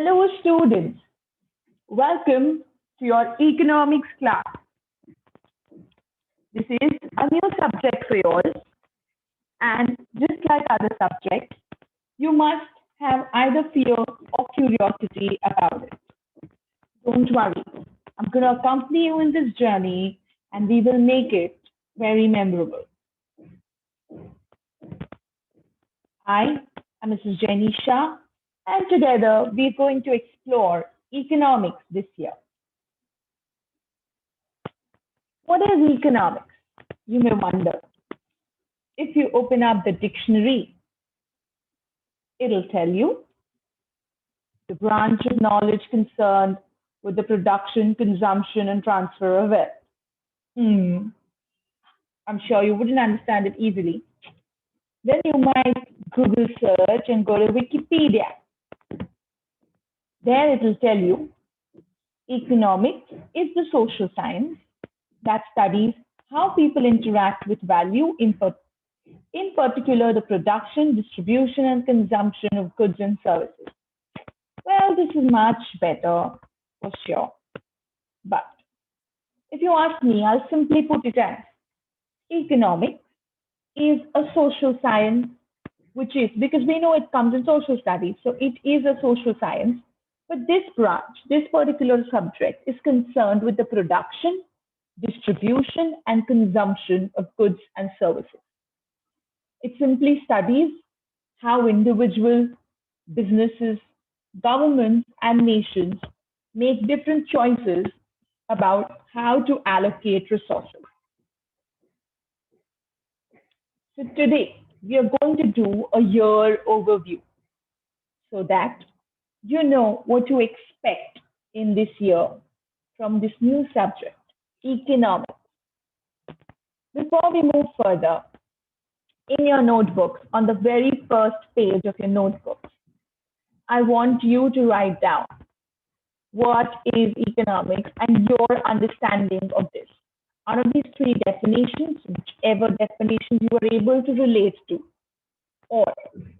Hello, students. Welcome to your economics class. This is a new subject for yours, and just like other subjects, you must have either fear or curiosity about it. Don't worry, I'm going to accompany you in this journey, and we will make it very memorable. I am Mrs. Jenny Shah, and together we're going to explore economics this year. What is economics? You may wonder. If you open up the dictionary, it'll tell you the branch of knowledge concerned with the production, consumption, and transfer of wealth. I'm sure you wouldn't understand it easily. Then you might Google search and go to Wikipedia. There it will tell you economics is the social science that studies how people interact with value, in particular the production, distribution, and consumption of goods and services. Well, this is much better for sure. But if you ask me, I'll simply put it as economics is a social science, which is, because we know it comes in social studies, so it is a social science. But this branch, this particular subject is concerned with the production, distribution, and consumption of goods and services. It simply studies how individuals, businesses, governments, and nations make different choices about how to allocate resources. So today, we are going to do a year overview so that you know what to expect in this year from this new subject, economics. Before we move further, in your notebooks, on the very first page of your notebooks, I want you to write down what is economics and your understanding of this. Out of these three definitions, whichever definition you are able to relate to, or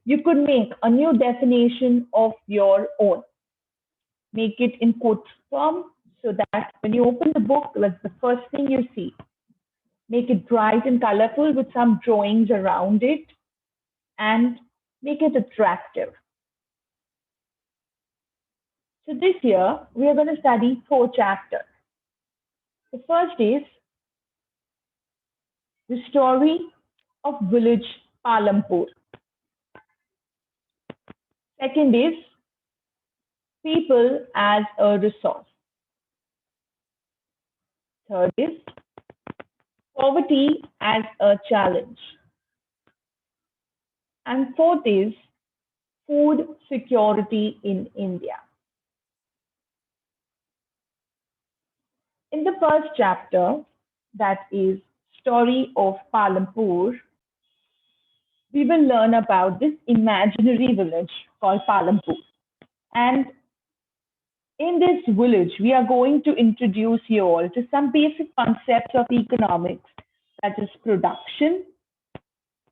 you could make a new definition of your own. Make it in quote form so that when you open the book, that's the first thing you see. Make it bright and colorful with some drawings around it and make it attractive. So this year, we are going to study 4 chapters. The first is the story of village Palampur. Second is people as a resource. Third is poverty as a challenge. And fourth is food security in India. In the first chapter, that is Story of Palampur, we will learn about this imaginary village called Palampur. And in this village, we are going to introduce you all to some basic concepts of economics, that is production,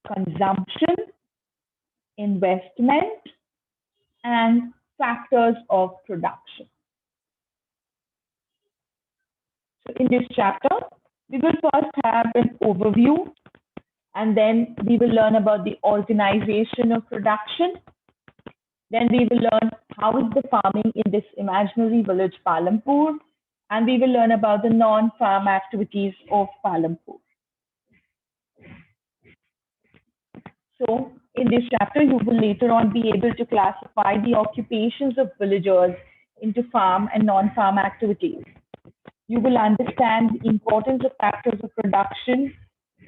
consumption, investment, and factors of production. So in this chapter, we will first have an overview, and then we will learn about the organization of production. Then we will learn how is the farming in this imaginary village Palampur, and we will learn about the non-farm activities of Palampur. So in this chapter, you will later on be able to classify the occupations of villagers into farm and non-farm activities. You will understand the importance of factors of production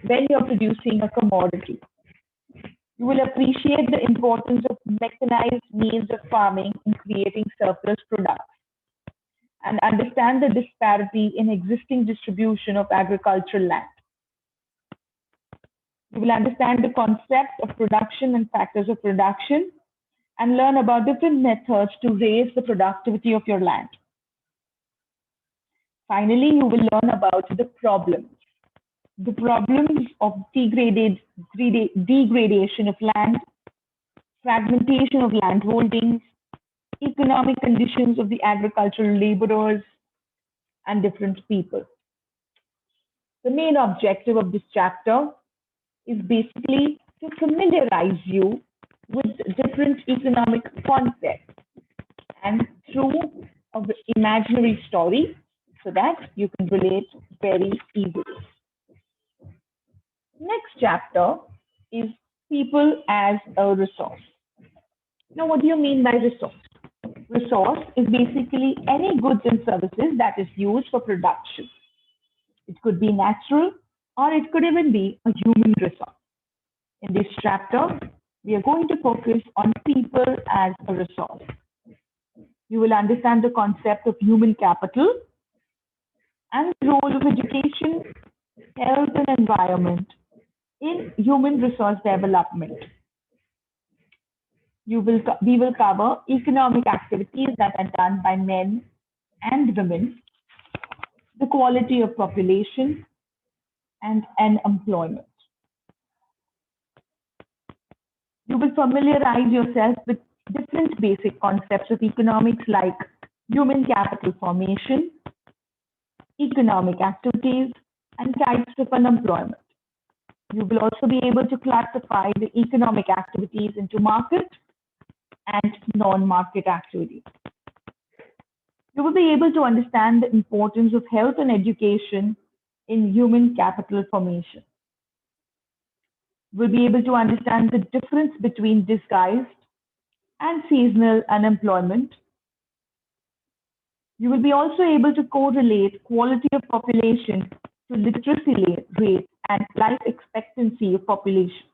when you're producing a commodity. You will appreciate the importance of mechanized means of farming in creating surplus products and understand the disparity in existing distribution of agricultural land. You will understand the concept of production and factors of production and learn about different methods to raise the productivity of your land. Finally, you will learn about the problems of degradation of land, fragmentation of land holdings, economic conditions of the agricultural laborers and different people. The main objective of this chapter is basically to familiarize you with different economic concepts and through an imaginary story so that you can relate very easily. Next chapter is people as a resource. Now, what do you mean by resource? Resource is basically any goods and services that is used for production. It could be natural or it could even be a human resource. In this chapter, we are going to focus on people as a resource. You will understand the concept of human capital and the role of education, health, and environment in human resource development. We will cover economic activities that are done by men and women, the quality of population, and unemployment. You will familiarize yourself with different basic concepts of economics like human capital formation, economic activities, and types of unemployment. You will also be able to classify the economic activities into market and non-market activities. You will be able to understand the importance of health and education in human capital formation. You will be able to understand the difference between disguised and seasonal unemployment. You will be also able to correlate quality of population to literacy rate and life expectancy of population.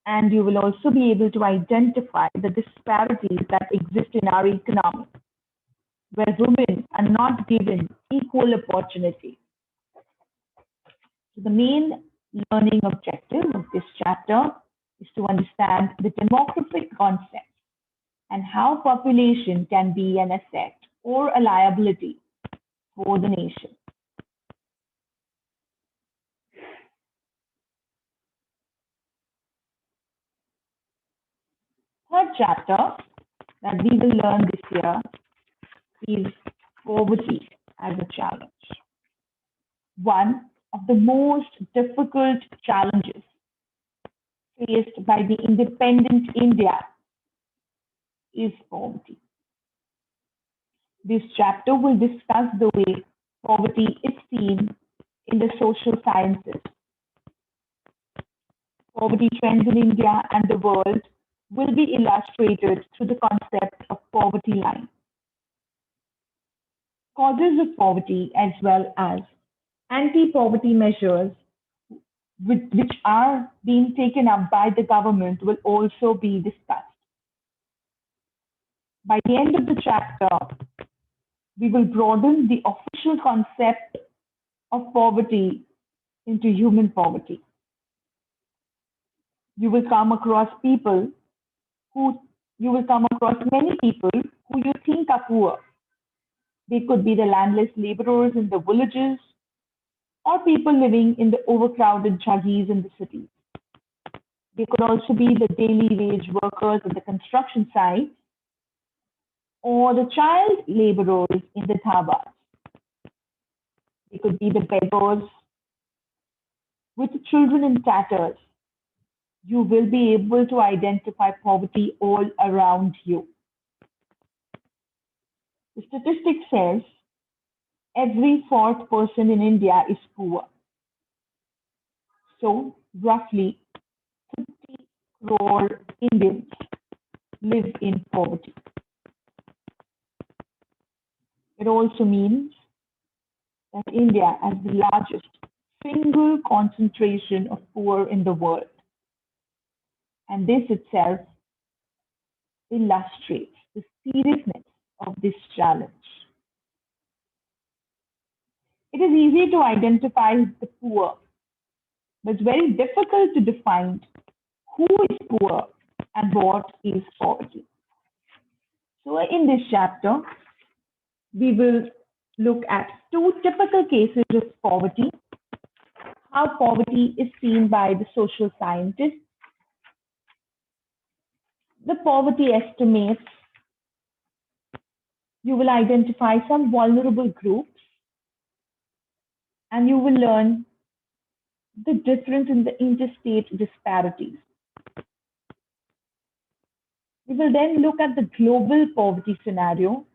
And you will also be able to identify the disparities that exist in our economy, where women are not given equal opportunity. So the main learning objective of this chapter is to understand the demographic concept and how population can be an asset or a liability for the nation. Third chapter that we will learn this year is poverty as a challenge. One of the most difficult challenges faced by the independent India is poverty. This chapter will discuss the way poverty is seen in the social sciences. Poverty trends in India and the world will be illustrated through the concept of poverty line. Causes of poverty as well as anti-poverty measures which are being taken up by the government will also be discussed. By the end of the chapter, we will broaden the official concept of poverty into human poverty. You will come across many people who you think are poor. They could be the landless laborers in the villages or people living in the overcrowded jaggies in the cities. They could also be the daily wage workers at the construction sites or the child laborers in the dhabas. They could be the beggars with the children in tatters. You will be able to identify poverty all around you. The statistic says every fourth person in India is poor. So roughly 50 crore Indians live in poverty. It also means that India has the largest single concentration of poor in the world. And this itself illustrates the seriousness of this challenge. It is easy to identify the poor, but it's very difficult to define who is poor and what is poverty. So in this chapter, we will look at two typical cases of poverty, how poverty is seen by the social scientists, the poverty estimates, you will identify some vulnerable groups and you will learn the difference in the interstate disparities. We will then look at the global poverty scenario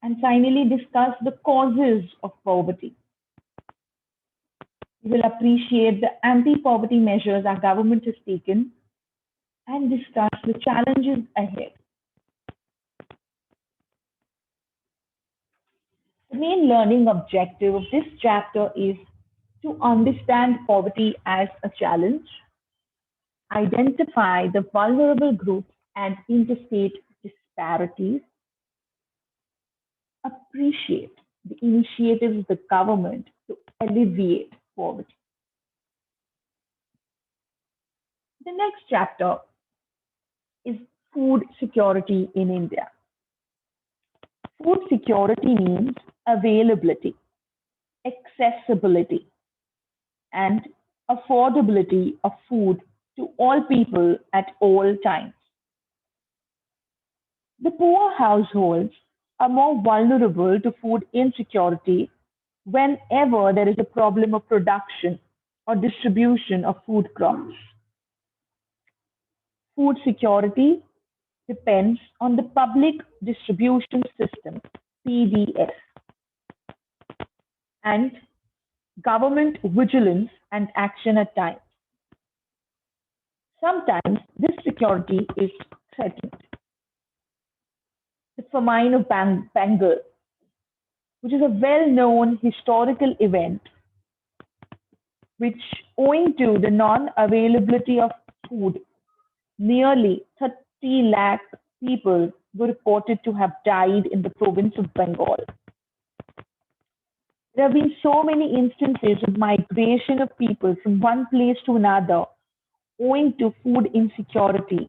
and finally discuss the causes of poverty. We will appreciate the anti-poverty measures our government has taken and discuss the challenges ahead. The main learning objective of this chapter is to understand poverty as a challenge, identify the vulnerable groups and interstate disparities, appreciate the initiatives of the government to alleviate poverty. The next chapter is food security in India. Food security means availability, accessibility, and affordability of food to all people at all times. The poor households are more vulnerable to food insecurity whenever there is a problem of production or distribution of food crops. Food security depends on the public distribution system, PDS, and government vigilance and action at times. Sometimes this security is threatened. The famine of Bengal, which is a well-known historical event, which owing to the non-availability of food, nearly 30 lakh people were reported to have died in the province of Bengal. There have been so many instances of migration of people from one place to another owing to food insecurity,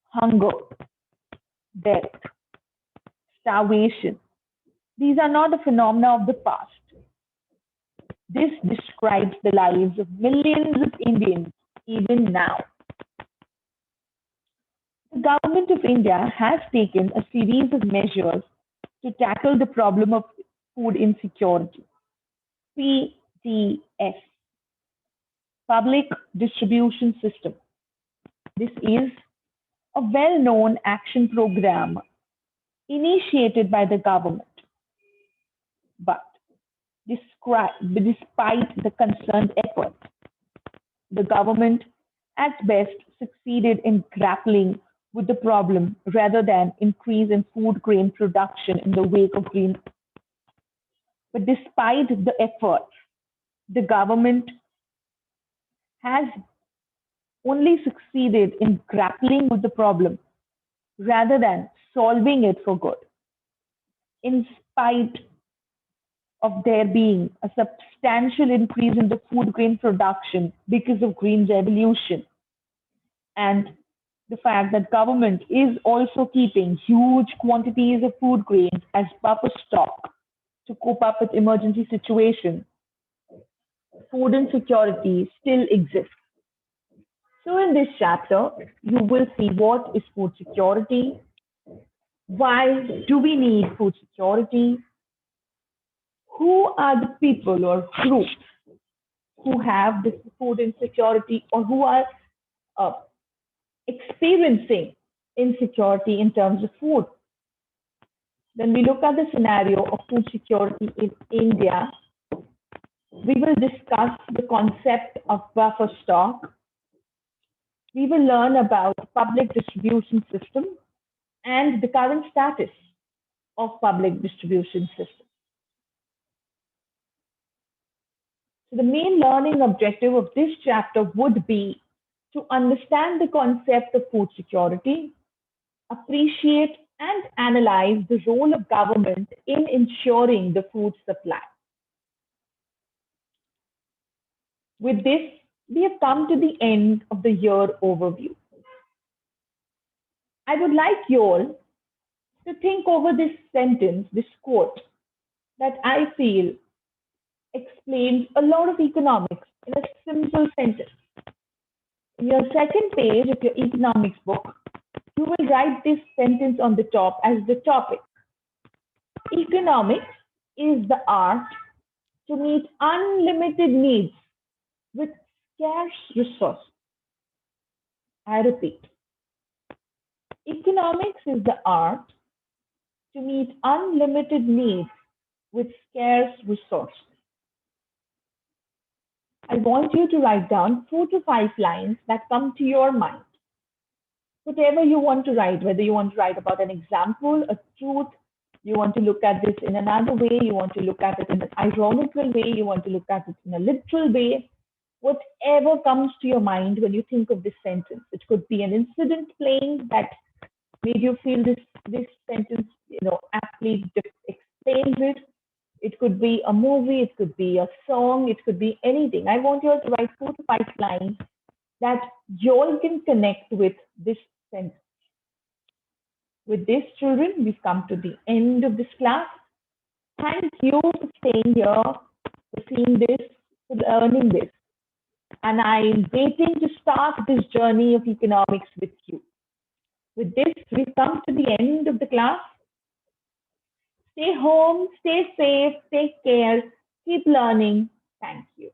hunger, death, starvation. These are not a phenomena of the past. This describes the lives of millions of Indians even now. The government of India has taken a series of measures to tackle the problem of food insecurity. PDS, Public Distribution System. This is a well-known action program initiated by the government. But despite the concerned efforts, the government at best succeeded in grappling with the problem rather than increase in food grain production in the wake of green. But despite the efforts, the government has only succeeded in grappling with the problem rather than solving it for good. In spite of there being a substantial increase in the food grain production because of green revolution and the fact that government is also keeping huge quantities of food grains as buffer stock to cope up with emergency situations, food insecurity still exists. So in this chapter, you will see what is food security, why do we need food security, who are the people or groups who have this food insecurity or who are experiencing insecurity in terms of food. When we look at the scenario of food security in India, we will discuss the concept of buffer stock. We will learn about public distribution system and the current status of public distribution system. So the main learning objective of this chapter would be to understand the concept of food security, appreciate and analyze the role of government in ensuring the food supply. With this, we have come to the end of the year overview. I would like you all to think over this sentence, this quote, that I feel explains a lot of economics in a simple sentence. In your second page of your economics book, you will write this sentence on the top as the topic. Economics is the art to meet unlimited needs with scarce resources. I repeat, economics is the art to meet unlimited needs with scarce resources. I want you to write down 4 to 5 lines that come to your mind. Whatever you want to write, whether you want to write about an example, a truth, you want to look at this in another way, you want to look at it in an ironical way, you want to look at it in a literal way, whatever comes to your mind when you think of this sentence. It could be an incident playing that made you feel this sentence, aptly explains it. It could be a movie, it could be a song, it could be anything. I want you all to write 4 to 5 lines that you all can connect with this sentence. With this, children, we've come to the end of this class. Thank you for staying here, for seeing this, for learning this. And I'm waiting to start this journey of economics with you. With this, we've come to the end of the class. Stay home, stay safe, take care, keep learning. Thank you.